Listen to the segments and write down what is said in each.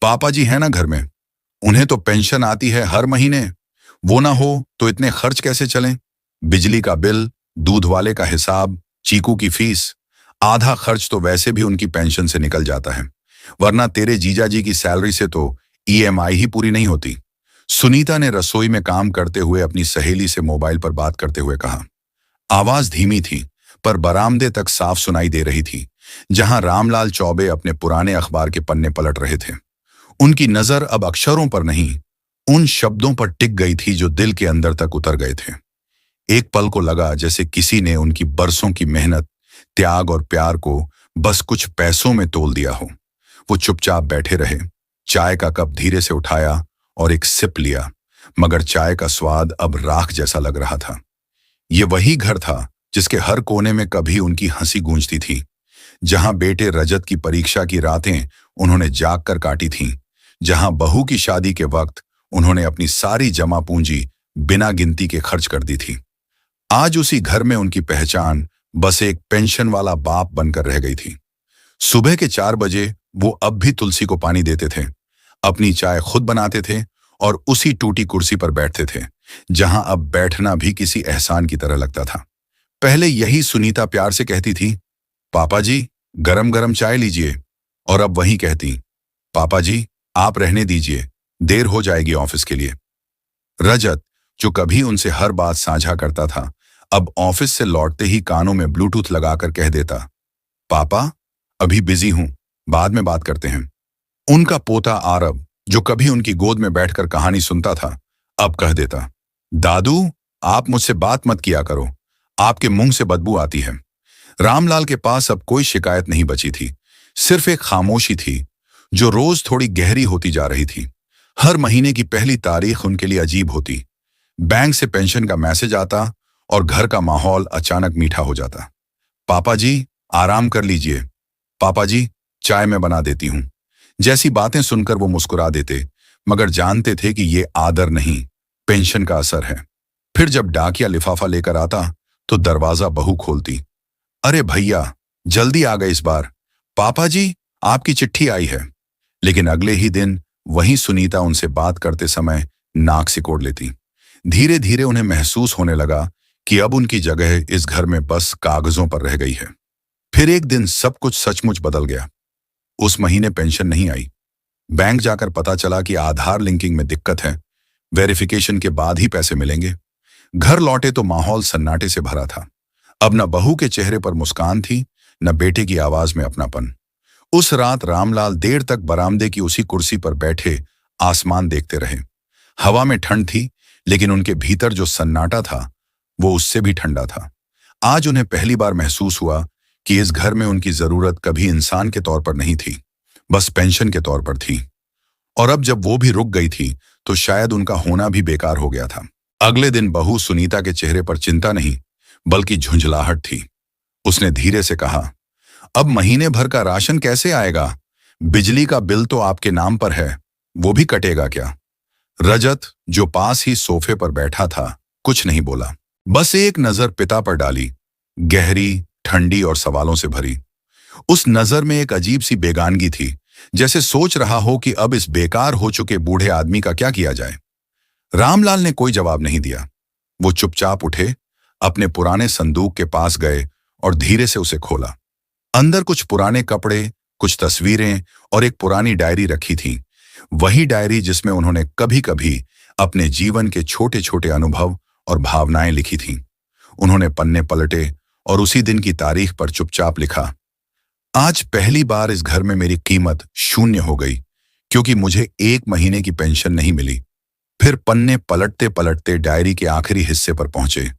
पापा जी है ना घर में? उन्हें तो पेंशन आती है हर महीने। वो ना हो तो इतने खर्च कैसे चलें? बिजली का बिल, दूध वाले का हिसाब, चीकू की फीस, आधा खर्च तो वैसे भी उनकी पेंशन से निकल जाता है। वरना तेरे जीजा जी की सैलरी से तो ईएमआई ही पूरी नहीं होती। सुनीता ने रसोई में काम करते हुए अपनी सहेली से मोबाइल पर बात करते हुए कहा। आवाज धीमी थी, पर बरामदे तक साफ सुनाई दे रही थी, जहां रामलाल चौबे अपने पुराने अखबार के पन्ने पलट रहे थे। उनकी नजर अब अक्षरों पर नहीं, उन शब्दों पर टिक गई थी जो दिल के अंदर तक उतर गए थे। एक पल को लगा जैसे किसी ने उनकी बरसों की मेहनत, त्याग और प्यार को बस कुछ पैसों में तोल दिया हो। वो चुपचाप बैठे रहे, चाय का कप धीरे से उठाया और एक सिप लिया, मगर चाय का स्वाद अब राख जैसा लग रहा था। ये वही घर था जिसके हर कोने में कभी उनकी हंसी गूंजती थी, जहां बेटे रजत की परीक्षा की रातें उन्होंने जाग कर काटी थीं, जहां बहू की शादी के वक्त उन्होंने अपनी सारी जमा पूंजी बिना गिनती के खर्च कर दी थी। आज उसी घर में उनकी पहचान बस एक पेंशन वाला बाप बनकर रह गई थी। सुबह के 4 बजे वो अब भी तुलसी को पानी देते थे, अपनी चाय खुद बनाते थे और उसी टूटी कुर्सी पर बैठते थे, जहां अब बैठना भी किसी एहसान की तरह लगता था। पहले यही सुनीता प्यार से कहती थी, पापा जी गरम गरम चाय लीजिए, और अब वही कहती, पापा जी आप रहने दीजिए, देर हो जाएगी ऑफिस के लिए। रजत, जो कभी उनसे हर बात साझा करता था, अब ऑफिस से लौटते ही कानों में ब्लूटूथ लगाकर कह देता, पापा अभी बिजी हूं, बाद में बात करते हैं। उनका पोता आरव, जो कभी उनकी गोद में बैठकर कहानी सुनता था, अब कह देता, दादू आप मुझसे बात मत किया करो, आपके मुंह से बदबू आती है। रामलाल के पास अब कोई शिकायत नहीं बची थी, सिर्फ एक खामोशी थी जो रोज थोड़ी गहरी होती जा रही थी। हर महीने की पहली तारीख उनके लिए अजीब होती। बैंक से पेंशन का मैसेज आता और घर का माहौल अचानक मीठा हो जाता। पापा जी आराम कर लीजिए, पापा जी चाय मैं बना देती हूं। जैसी बातें सुनकर वो मुस्कुरा देते, मगर जानते थे कि ये आदर नहीं, पेंशन का असर है। फिर जब डाकिया लिफाफा लेकर आता तो दरवाजा बहू खोलती, अरे भैया जल्दी आ गए इस बार, पापा जी आपकी चिट्ठी आई है। लेकिन अगले ही दिन वही सुनीता उनसे बात करते समय नाक सिकोड़ लेती। धीरे धीरे उन्हें महसूस होने लगा कि अब उनकी जगह इस घर में बस कागजों पर रह गई है। फिर एक दिन सब कुछ सचमुच बदल गया। उस महीने पेंशन नहीं आई। बैंक जाकर पता चला कि आधार लिंकिंग में दिक्कत है, वेरिफिकेशन के बाद ही पैसे मिलेंगे। घर लौटे तो माहौल सन्नाटे से भरा था। अब न बहू के चेहरे पर मुस्कान थी, न बेटे की आवाज में अपनापन। उस रात रामलाल देर तक बरामदे की उसी कुर्सी पर बैठे आसमान देखते रहे। हवा में ठंड थी, लेकिन उनके भीतर जो सन्नाटा था वो उससे भी ठंडा था। आज उन्हें पहली बार महसूस हुआ कि इस घर में उनकी जरूरत कभी इंसान के तौर पर नहीं थी, बस पेंशन के तौर पर थी। और अब जब वो भी रुक गई थी तो शायद उनका होना भी बेकार हो गया था। अगले दिन बहू सुनीता के चेहरे पर चिंता नहीं, बल्कि झुंझलाहट थी। उसने धीरे से कहा, अब महीने भर का राशन कैसे आएगा? बिजली का बिल तो आपके नाम पर है, वो भी कटेगा क्या? रजत, जो पास ही सोफे पर बैठा था, कुछ नहीं बोला, बस एक नजर पिता पर डाली, गहरी, ठंडी और सवालों से भरी। उस नजर में एक अजीब सी बेगानगी थी, जैसे सोच रहा हो कि अब इस बेकार हो चुके बूढ़े आदमी का क्या किया जाए। रामलाल ने कोई जवाब नहीं दिया। वो चुपचाप उठे, अपने पुराने संदूक के पास गए और धीरे से उसे खोला। अंदर कुछ पुराने कपड़े, कुछ तस्वीरें और एक पुरानी डायरी रखी थी। वही डायरी जिसमें उन्होंने कभी कभी अपने जीवन के छोटे छोटे अनुभव और भावनाएं लिखी थीं। उन्होंने पन्ने पलटे और उसी दिन की तारीख पर चुपचाप लिखा, आज पहली बार इस घर में मेरी कीमत शून्य हो गई, क्योंकि मुझे 1 महीने की पेंशन नहीं मिली। फिर पन्ने पलटते पलटते डायरी के आखिरी हिस्से पर पहुंचे,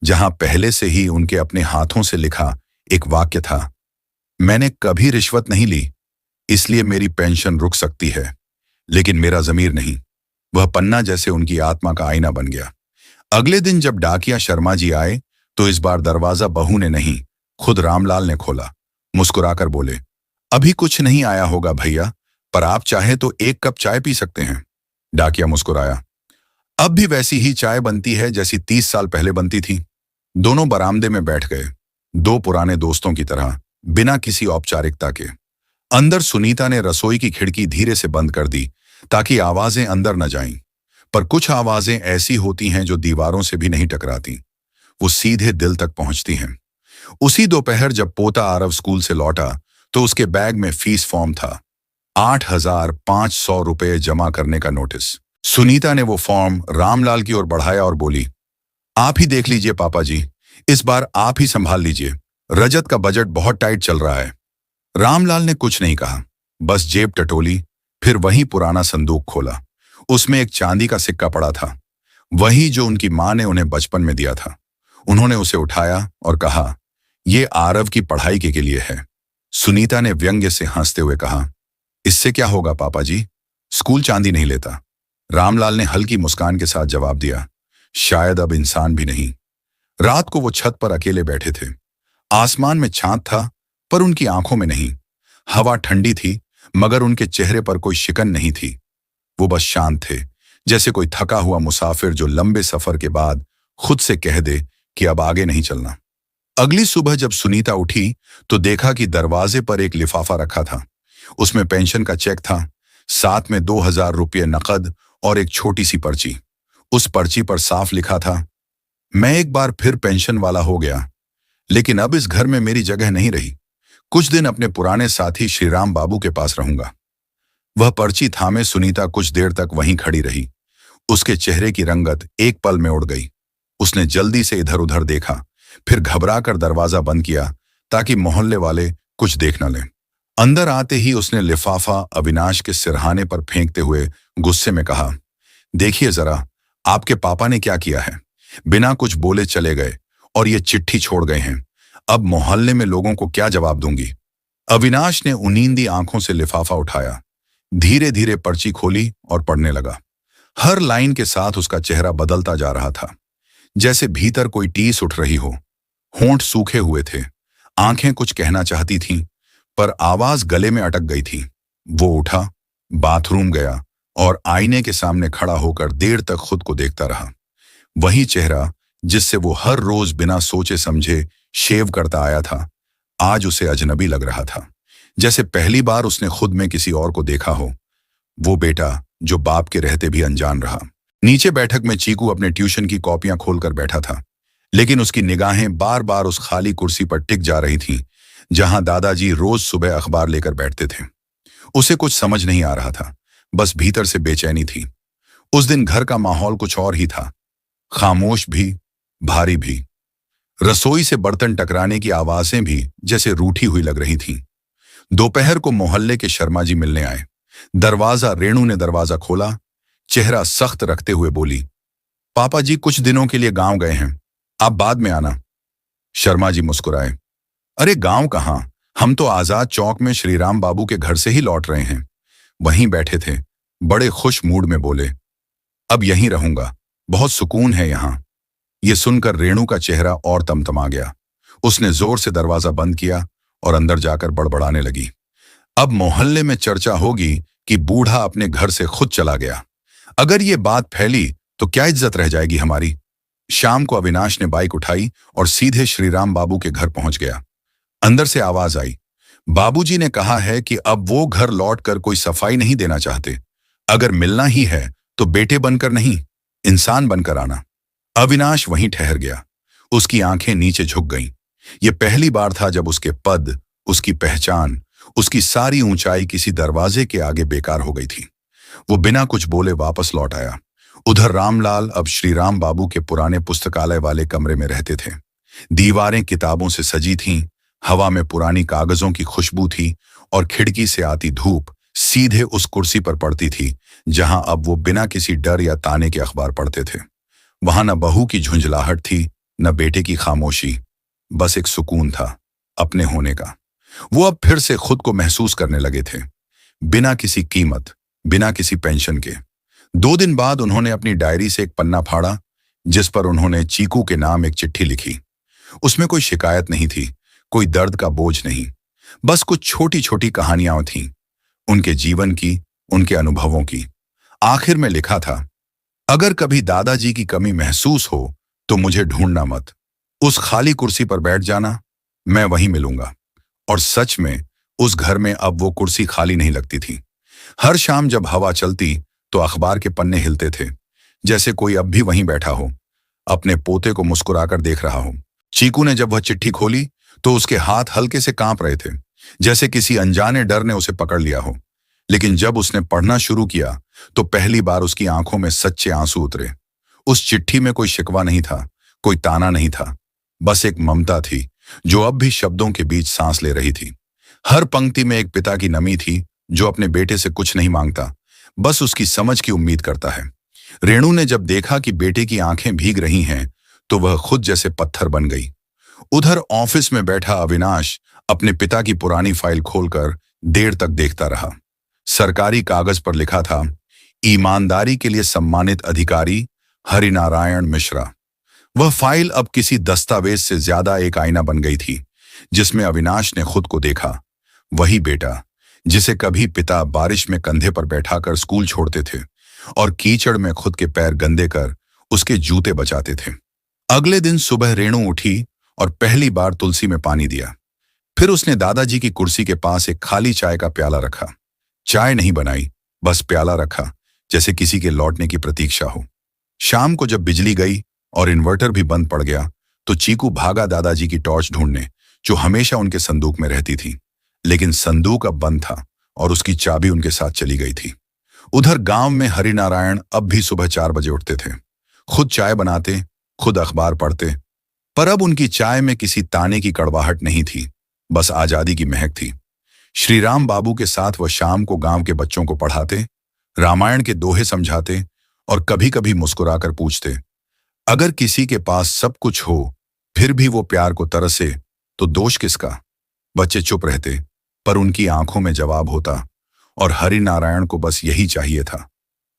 जहां पहले से ही उनके अपने हाथों से लिखा एक वाक्य था, मैंने कभी रिश्वत नहीं ली, इसलिए मेरी पेंशन रुक सकती है, लेकिन मेरा ज़मीर नहीं। वह पन्ना जैसे उनकी आत्मा का आईना बन गया। अगले दिन जब डाकिया शर्मा जी आए तो इस बार दरवाजा बहू ने नहीं, खुद रामलाल ने खोला। मुस्कुराकर बोले, अभी कुछ नहीं आया होगा भैया, पर आप चाहे तो 1 कप चाय पी सकते हैं। डाकिया मुस्कुराया, अब भी वैसी ही चाय बनती है जैसी 30 साल पहले बनती थी। दोनों बरामदे में बैठ गए, 2 पुराने दोस्तों की तरह, बिना किसी औपचारिकता के। अंदर सुनीता ने रसोई की खिड़की धीरे से बंद कर दी ताकि आवाजें अंदर न जाएं। पर कुछ आवाजें ऐसी होती हैं जो दीवारों से भी नहीं टकराती, वो सीधे दिल तक पहुंचती हैं। उसी दोपहर जब पोता आरव स्कूल से लौटा तो उसके बैग में फीस फॉर्म था। 8,500 रुपये जमा करने का नोटिस। सुनीता ने वो फॉर्म रामलाल की ओर बढ़ाया और बोली, आप ही देख लीजिए पापा जी, इस बार आप ही संभाल लीजिए, रजत का बजट बहुत टाइट चल रहा है। रामलाल ने कुछ नहीं कहा, बस जेब टटोली, फिर वही पुराना संदूक खोला। उसमें एक चांदी का सिक्का पड़ा था, वही जो उनकी मां ने उन्हें बचपन में दिया था। उन्होंने उसे उठाया और कहा, यह आरव की पढ़ाई के लिए है। सुनीता ने व्यंग्य से हंसते हुए कहा, इससे क्या होगा पापा जी, स्कूल चांदी नहीं लेता। रामलाल ने हल्की मुस्कान के साथ जवाब दिया, शायद अब इंसान भी नहीं। रात को वो छत पर अकेले बैठे थे। आसमान में चांद था पर उनकी आंखों में नहीं। हवा ठंडी थी मगर उनके चेहरे पर कोई शिकन नहीं थी। वो बस शांत थे, जैसे कोई थका हुआ मुसाफिर जो लंबे सफर के बाद खुद से कह दे कि अब आगे नहीं चलना। अगली सुबह जब सुनीता उठी तो देखा कि दरवाजे पर एक लिफाफा रखा था। उसमें पेंशन का चेक था, साथ में 2,000 रुपये नकद और एक छोटी सी पर्ची। उस पर्ची पर साफ लिखा था, मैं एक बार फिर पेंशन वाला हो गया, लेकिन अब इस घर में मेरी जगह नहीं रही। कुछ दिन अपने पुराने साथी श्रीराम बाबू के पास रहूंगा। वह पर्ची थामे सुनीता कुछ देर तक वहीं खड़ी रही। उसके चेहरे की रंगत एक पल में उड़ गई। उसने जल्दी से इधर उधर देखा, फिर घबराकर दरवाजा बंद किया ताकि मोहल्ले वाले कुछ देख न लें। अंदर आते ही उसने लिफाफा अविनाश के सिरहाने पर फेंकते हुए गुस्से में कहा, देखिए जरा, आपके पापा ने क्या किया है। बिना कुछ बोले चले गए और ये चिट्ठी छोड़ गए हैं। अब मोहल्ले में लोगों को क्या जवाब दूंगी। अविनाश ने उनींदी आंखों से लिफाफा उठाया, धीरे धीरे पर्ची खोली और पढ़ने लगा। हर लाइन के साथ उसका चेहरा बदलता जा रहा था, जैसे भीतर कोई टीस उठ रही हो। होंठ सूखे हुए थे, आंखें कुछ कहना चाहती थीं, पर आवाज गले में अटक गई थी। वो उठा, बाथरूम गया और आईने के सामने खड़ा होकर देर तक खुद को देखता रहा। वही चेहरा जिससे वो हर रोज बिना सोचे समझे शेव करता आया था, आज उसे अजनबी लग रहा था, जैसे पहली बार उसने खुद में किसी और को देखा हो। वो बेटा जो बाप के रहते भी अनजान रहा। नीचे बैठक में चीकू अपने ट्यूशन की कॉपियां खोलकर बैठा था, लेकिन उसकी निगाहें बार बार उस खाली कुर्सी पर टिक जा रही थीं, जहां दादाजी रोज सुबह अखबार लेकर बैठते थे। उसे कुछ समझ नहीं आ रहा था, बस भीतर से बेचैनी थी। उस दिन घर का माहौल कुछ और ही था, खामोश भी, भारी भी। रसोई से बर्तन टकराने की आवाजें भी जैसे रूठी हुई लग रही थीं। दोपहर को मोहल्ले के शर्मा जी मिलने आए। रेणु ने दरवाजा खोला, चेहरा सख्त रखते हुए बोली, पापा जी कुछ दिनों के लिए गांव गए हैं, आप बाद में आना। शर्मा जी मुस्कुराए, अरे गांव कहां, हम तो आजाद चौक में श्रीराम बाबू के घर से ही लौट रहे हैं। वहीं बैठे थे, बड़े खुश मूड में बोले, अब यहीं रहूंगा, बहुत सुकून है यहां। ये सुनकर रेणु का चेहरा और तमतमा गया। उसने जोर से दरवाजा बंद किया और अंदर जाकर बड़बड़ाने लगी, अब मोहल्ले में चर्चा होगी कि बूढ़ा अपने घर से खुद चला गया। अगर ये बात फैली तो क्या इज्जत रह जाएगी हमारी। शाम को अविनाश ने बाइक उठाई और सीधे श्रीराम बाबू के घर पहुंच गया। अंदर से आवाज आई, बाबूजी ने कहा है कि अब वो घर लौटकर कोई सफाई नहीं देना चाहते। अगर मिलना ही है तो बेटे बनकर नहीं, इंसान बनकर आना। अविनाश वहीं ठहर गया, उसकी आंखें नीचे झुक गईं। ये पहली बार था जब उसके पद, उसकी पहचान, उसकी सारी ऊंचाई किसी दरवाजे के आगे बेकार हो गई थी। वो बिना कुछ बोले वापस लौट आया। उधर रामलाल अब श्रीराम बाबू के पुराने पुस्तकालय वाले कमरे में रहते थे। दीवारें किताबों से सजी थीं, हवा में पुरानी कागजों की खुशबू थी और खिड़की से आती धूप सीधे उस कुर्सी पर पड़ती थी जहां अब वो बिना किसी डर या ताने के अखबार पढ़ते थे। वहां न बहू की झुंझलाहट थी, न बेटे की खामोशी, बस एक सुकून था, अपने होने का। वो अब फिर से खुद को महसूस करने लगे थे, बिना किसी कीमत, बिना किसी पेंशन के। 2 दिन बाद उन्होंने अपनी डायरी से एक पन्ना फाड़ा, जिस पर उन्होंने चीकू के नाम एक चिट्ठी लिखी। उसमें कोई शिकायत नहीं थी, कोई दर्द का बोझ नहीं, बस कुछ छोटी छोटी कहानियां थीं, उनके जीवन की, उनके अनुभवों की। आखिर में लिखा था, अगर कभी दादाजी की कमी महसूस हो तो मुझे ढूंढना मत, उस खाली कुर्सी पर बैठ जाना, मैं वहीं मिलूंगा। और सच में उस घर में अब वो कुर्सी खाली नहीं लगती थी। हर शाम जब हवा चलती तो अखबार के पन्ने हिलते थे, जैसे कोई अब भी वहीं बैठा हो, अपने पोते को मुस्कुराकर देख रहा हो। चीकू ने जब वह चिट्ठी खोली तो उसके हाथ हल्के से कांप रहे थे, जैसे किसी अनजाने डर ने उसे पकड़ लिया हो। लेकिन जब उसने पढ़ना शुरू किया तो पहली बार उसकी आंखों में सच्चे आंसू उतरे। उस चिट्ठी में कोई शिकवा नहीं था, कोई ताना नहीं था, बस एक ममता थी जो अब भी शब्दों के बीच सांस ले रही थी। हर पंक्ति में एक पिता की नमी थी जो अपने बेटे से कुछ नहीं मांगता, बस उसकी समझ की उम्मीद करता है। रेणु ने जब देखा कि बेटे की आंखें भीग रही हैं तो वह खुद जैसे पत्थर बन गई। उधर ऑफिस में बैठा अविनाश अपने पिता की पुरानी फाइल खोलकर देर तक देखता रहा। सरकारी कागज पर लिखा था, ईमानदारी के लिए सम्मानित अधिकारी हरिनारायण मिश्रा। वह फाइल अब किसी दस्तावेज से ज्यादा एक आईना बन गई थी, जिसमें अविनाश ने खुद को देखा। वही बेटा जिसे कभी पिता बारिश में कंधे पर बैठाकर स्कूल छोड़ते थे और कीचड़ में खुद के पैर गंदे कर उसके जूते बचाते थे। अगले दिन सुबह रेणु उठी और पहली बार तुलसी में पानी दिया। फिर उसने दादाजी की कुर्सी के पास एक खाली चाय का प्याला रखा। चाय नहीं बनाई, बस प्याला रखा, जैसे किसी के लौटने की प्रतीक्षा हो। शाम को जब बिजली गई और इन्वर्टर भी बंद पड़ गया तो चीकू भागा दादाजी की टॉर्च ढूंढने, जो हमेशा उनके संदूक में रहती थी। लेकिन संदूक अब बंद था और उसकी चाबी उनके साथ चली गई थी। उधर गांव में हरिनारायण अब भी सुबह 4 बजे उठते थे, खुद चाय बनाते, खुद अखबार पढ़ते। पर अब उनकी चाय में किसी ताने की कड़वाहट नहीं थी, बस आजादी की महक थी। श्रीराम बाबू के साथ वह शाम को गांव के बच्चों को पढ़ाते, रामायण के दोहे समझाते और कभी कभी मुस्कुराकर पूछते, अगर किसी के पास सब कुछ हो फिर भी वो प्यार को तरसे तो दोष किसका। बच्चे चुप रहते, पर उनकी आंखों में जवाब होता और हरिनारायण को बस यही चाहिए था,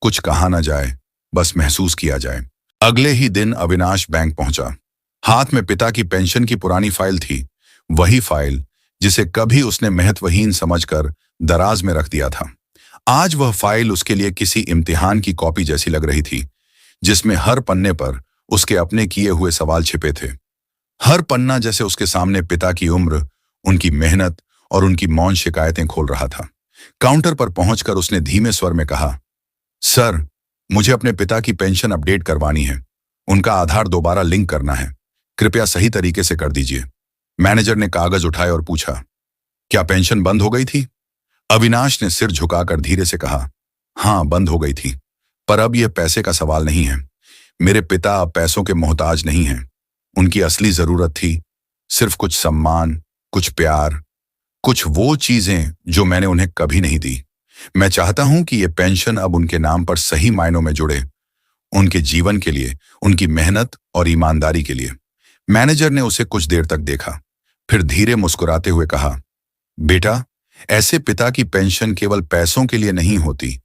कुछ कहा ना जाए, बस महसूस किया जाए। अगले ही दिन अविनाश बैंक पहुंचा। हाथ में पिता की पेंशन की पुरानी फाइल थी, वही फाइल जिसे कभी उसने महत्वहीन समझकर दराज में रख दिया था। आज वह फाइल उसके लिए किसी इम्तिहान की कॉपी जैसी लग रही थी, जिसमें हर पन्ने पर उसके अपने किए हुए सवाल छिपे थे। हर पन्ना जैसे उसके सामने पिता की उम्र, उनकी मेहनत और उनकी मौन शिकायतें खोल रहा था। काउंटर पर पहुंचकर उसने धीमे स्वर में कहा, सर, मुझे अपने पिता की पेंशन अपडेट करवानी है। उनका आधार दोबारा लिंक करना है, कृपया सही तरीके से कर दीजिए। मैनेजर ने कागज उठाए और पूछा, क्या पेंशन बंद हो गई थी? अविनाश ने सिर झुकाकर धीरे से कहा, हाँ, बंद हो गई थी, पर अब यह पैसे का सवाल नहीं है। मेरे पिता अब पैसों के मोहताज नहीं हैं। उनकी असली जरूरत थी सिर्फ कुछ सम्मान, कुछ प्यार, कुछ वो चीजें जो मैंने उन्हें कभी नहीं दी। मैं चाहता हूं कि यह पेंशन अब उनके नाम पर सही मायनों में जुड़े, उनके जीवन के लिए, उनकी मेहनत और ईमानदारी के लिए। मैनेजर ने उसे कुछ देर तक देखा, फिर धीरे मुस्कुराते हुए कहा, बेटा, ऐसे पिता की पेंशन केवल पैसों के लिए नहीं होती।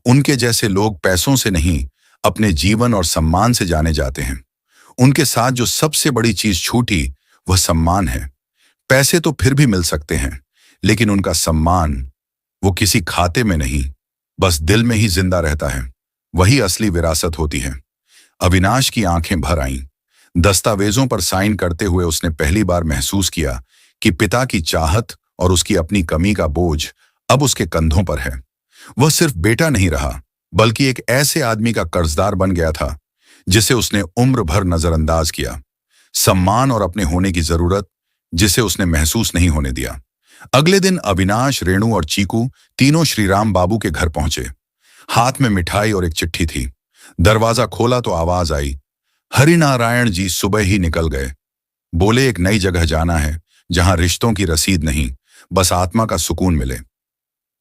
उनके जैसे लोग पैसों से नहीं, अपने जीवन और सम्मान से जाने जाते हैं। उनके साथ जो सबसे बड़ी चीज छूटी वह सम्मान है। पैसे तो फिर भी मिल सकते हैं, लेकिन उनका सम्मान, वो किसी खाते में नहीं, बस दिल में ही जिंदा रहता है। वही असली विरासत होती है। अविनाश की आंखें भर आईं। दस्तावेजों पर साइन करते हुए उसने पहली बार महसूस किया कि पिता की चाहत और उसकी अपनी कमी का बोझ अब उसके कंधों पर है। वह सिर्फ बेटा नहीं रहा, बल्कि एक ऐसे आदमी का कर्जदार बन गया था जिसे उसने उम्र भर नजरअंदाज किया। सम्मान और अपने होने की जरूरत जिसे उसने महसूस नहीं होने दिया। अगले दिन अविनाश, रेणु और चीकू तीनों श्रीराम बाबू के घर पहुंचे। हाथ में मिठाई और एक चिट्ठी थी। दरवाजा खोला तो आवाज आई, हरिनारायण जी सुबह ही निकल गए। बोले एक नई जगह जाना है जहां रिश्तों की रसीद नहीं, बस आत्मा का सुकून मिले।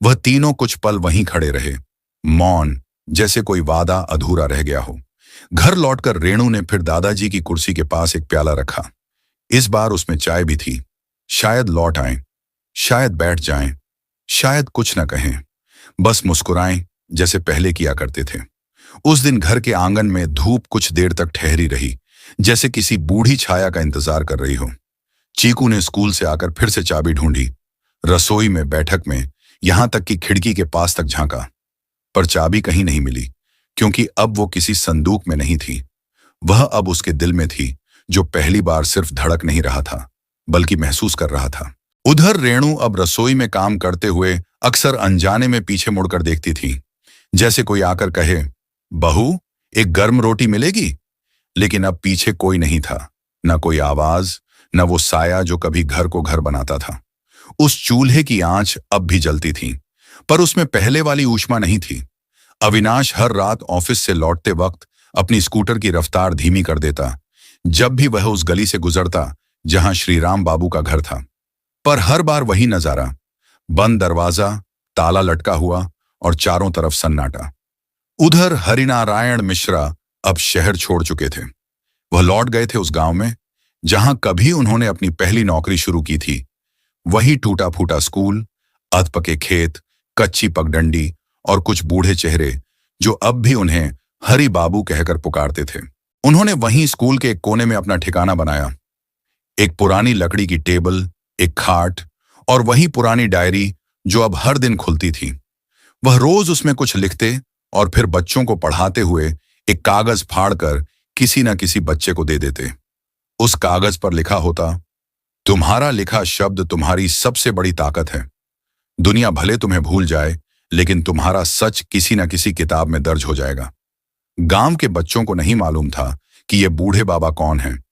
वह तीनों कुछ पल वहीं खड़े रहे, मौन, जैसे कोई वादा अधूरा रह गया हो। घर लौटकर रेणु ने फिर दादाजी की कुर्सी के पास एक प्याला रखा। इस बार उसमें चाय भी थी। शायद लौट आएं, शायद बैठ जाएं, शायद कुछ न कहें, बस मुस्कुराएं जैसे पहले किया करते थे। उस दिन घर के आंगन में धूप कुछ देर तक ठहरी रही, जैसे किसी बूढ़ी छाया का इंतजार कर रही हो। चीकू ने स्कूल से आकर फिर से चाबी ढूंढी, रसोई में, बैठक में, यहां तक कि खिड़की के पास तक झांका, पर चाबी कहीं नहीं मिली, क्योंकि अब वो किसी संदूक में नहीं थी। वह अब उसके दिल में थी, जो पहली बार सिर्फ धड़क नहीं रहा था, बल्कि महसूस कर रहा था। उधर रेणु अब रसोई में काम करते हुए अक्सर अनजाने में पीछे मुड़कर देखती थी, जैसे कोई आकर कहे, बहू, एक गर्म रोटी मिलेगी। लेकिन अब पीछे कोई नहीं था, न कोई आवाज, न वो साया जो कभी घर को घर बनाता था। उस चूल्हे की आंच अब भी जलती थी, पर उसमें पहले वाली ऊष्मा नहीं थी। अविनाश हर रात ऑफिस से लौटते वक्त अपनी स्कूटर की रफ्तार धीमी कर देता, जब भी वह उस गली से गुजरता जहां श्रीराम बाबू का घर था। पर हर बार वही नजारा, बंद दरवाजा, ताला लटका हुआ और चारों तरफ सन्नाटा। उधर हरिनारायण मिश्रा अब शहर छोड़ चुके थे। वह लौट गए थे उस गांव में जहां कभी उन्होंने अपनी पहली नौकरी शुरू की थी। वही टूटा फूटा स्कूल, अधपके खेत, कच्ची पगडंडी और कुछ बूढ़े चेहरे जो अब भी उन्हें हरि बाबू कहकर पुकारते थे। उन्होंने वहीं स्कूल के एक कोने में अपना ठिकाना बनाया। एक पुरानी लकड़ी की टेबल, एक खाट और वही पुरानी डायरी जो अब हर दिन खुलती थी। वह रोज उसमें कुछ लिखते और फिर बच्चों को पढ़ाते हुए एक कागज फाड़कर किसी न किसी बच्चे को दे देते। उस कागज पर लिखा होता, तुम्हारा लिखा शब्द तुम्हारी सबसे बड़ी ताकत है। दुनिया भले तुम्हें भूल जाए, लेकिन तुम्हारा सच किसी न किसी किताब में दर्ज हो जाएगा। गांव के बच्चों को नहीं मालूम था कि ये बूढ़े बाबा कौन हैं,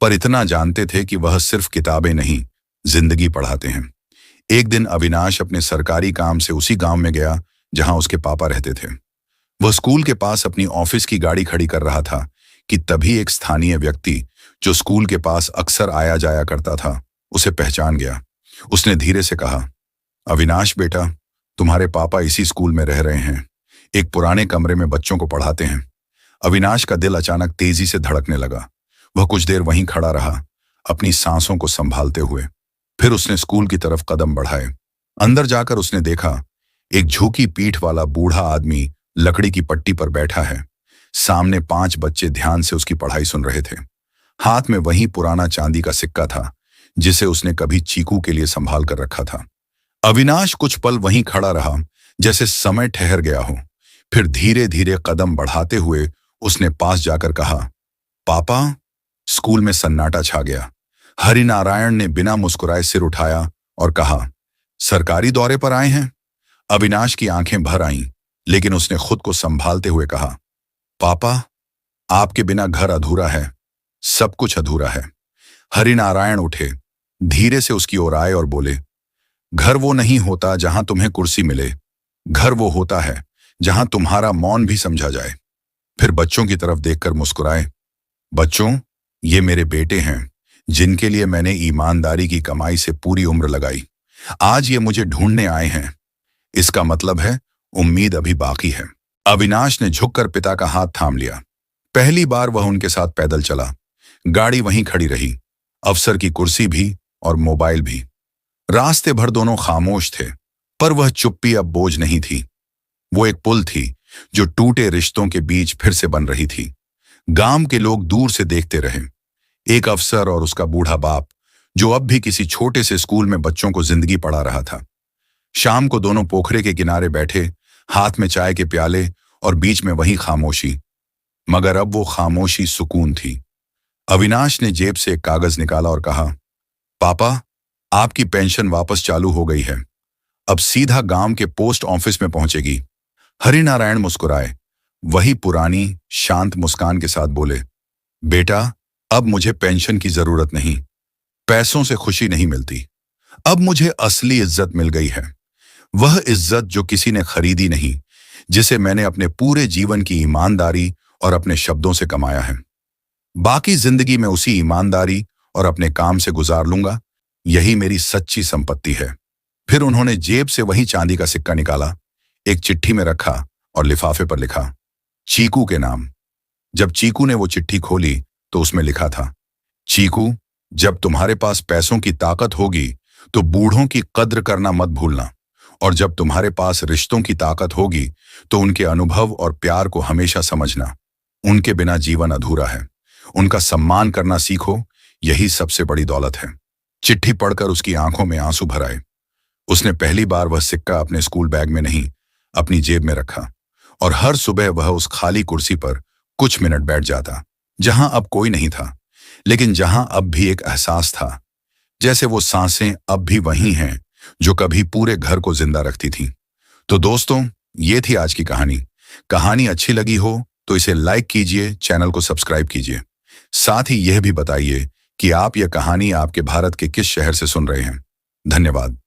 पर इतना जानते थे कि वह सिर्फ किताबें नहीं, जिंदगी पढ़ाते हैं। एक दिन अविनाश अपने सरकारी काम से उसी गांव में गया जहां उसके पापा रहते थे। वह स्कूल के पास अपनी ऑफिस की गाड़ी खड़ी कर रहा था कि तभी एक स्थानीय व्यक्ति जो स्कूल के पास अक्सर आया जाया करता था, उसे पहचान गया। उसने धीरे से कहा, अविनाश बेटा, तुम्हारे पापा इसी स्कूल में रह रहे हैं, एक पुराने कमरे में बच्चों को पढ़ाते हैं। अविनाश का दिल अचानक तेजी से धड़कने लगा। वह कुछ देर वहीं खड़ा रहा, अपनी सांसों को संभालते हुए। फिर उसने स्कूल की तरफ कदम बढ़ाए। अंदर जाकर उसने देखा, एक झुकी पीठ वाला बूढ़ा आदमी लकड़ी की पट्टी पर बैठा है। सामने 5 बच्चे ध्यान से उसकी पढ़ाई सुन रहे थे। हाथ में वही पुराना चांदी का सिक्का था जिसे उसने कभी चीकू के लिए संभाल कर रखा था। अविनाश कुछ पल वहीं खड़ा रहा, जैसे समय ठहर गया हो। फिर धीरे धीरे कदम बढ़ाते हुए उसने पास जाकर कहा, पापा। स्कूल में सन्नाटा छा गया। हरिनारायण ने बिना मुस्कुराए सिर उठाया और कहा, सरकारी दौरे पर आए हैं? अविनाश की आंखें भर आईं, लेकिन उसने खुद को संभालते हुए कहा, पापा, आपके बिना घर अधूरा है, सब कुछ अधूरा है। हरिनारायण उठे, धीरे से उसकी ओर आए और बोले, घर वो नहीं होता जहां तुम्हें कुर्सी मिले, घर वो होता है जहां तुम्हारा मौन भी समझा जाए। फिर बच्चों की तरफ देखकर मुस्कुराए, बच्चों, ये मेरे बेटे हैं जिनके लिए मैंने ईमानदारी की कमाई से पूरी उम्र लगाई। आज ये मुझे ढूंढने आए हैं। इसका मतलब है उम्मीद अभी बाकी है। अविनाश ने झुककर पिता का हाथ थाम लिया। पहली बार वह उनके साथ पैदल चला। गाड़ी वहीं खड़ी रही, अफसर की कुर्सी भी और मोबाइल भी। रास्ते भर दोनों खामोश थे, पर वह चुप्पी अब बोझ नहीं थी। वो एक पुल थी जो टूटे रिश्तों के बीच फिर से बन रही थी। गांव के लोग दूर से देखते रहे। एक अफसर और उसका बूढ़ा बाप जो अब भी किसी छोटे से स्कूल में बच्चों को जिंदगी पढ़ा रहा था। शाम को दोनों पोखरे के किनारे बैठे, हाथ में चाय के प्याले और बीच में वही खामोशी। मगर अब वो खामोशी सुकून थी। अविनाश ने जेब से एक कागज निकाला और कहा, पापा, आपकी पेंशन वापस चालू हो गई है। अब सीधा गांव के पोस्ट ऑफिस में पहुंचेगी। हरिनारायण मुस्कुराए, वही पुरानी शांत मुस्कान के साथ बोले, बेटा, अब मुझे पेंशन की जरूरत नहीं, पैसों से खुशी नहीं मिलती। अब मुझे असली इज्जत मिल गई है। वह इज्जत जो किसी ने खरीदी नहीं, जिसे मैंने अपने पूरे जीवन की ईमानदारी और अपने शब्दों से कमाया है। बाकी जिंदगी में उसी ईमानदारी और अपने काम से गुजार लूंगा। यही मेरी सच्ची संपत्ति है। फिर उन्होंने जेब से वही चांदी का सिक्का निकाला, एक चिट्ठी में रखा और लिफाफे पर लिखा, चीकू के नाम। जब चीकू ने वो चिट्ठी खोली तो उसमें लिखा था, चीकू, जब तुम्हारे पास पैसों की ताकत होगी तो बूढ़ों की कद्र करना मत भूलना, और जब तुम्हारे पास रिश्तों की ताकत होगी तो उनके अनुभव और प्यार को हमेशा समझना। उनके बिना जीवन अधूरा है। उनका सम्मान करना सीखो, यही सबसे बड़ी दौलत है। चिट्ठी पढ़कर उसकी आंखों में आंसू भर आए। उसने पहली बार वह सिक्का अपने स्कूल बैग में नहीं, अपनी जेब में रखा, और हर सुबह वह उस खाली कुर्सी पर कुछ मिनट बैठ जाता, जहां अब कोई नहीं था, लेकिन जहां अब भी एक एहसास था, जैसे वो सांसें अब भी वही हैं जो कभी पूरे घर को जिंदा रखती थीं। तो दोस्तों, ये थी आज की कहानी। कहानी अच्छी लगी हो तो इसे लाइक कीजिए, चैनल को सब्सक्राइब कीजिए। साथ ही यह भी बताइए कि आप यह कहानी आपके भारत के किस शहर से सुन रहे हैं। धन्यवाद।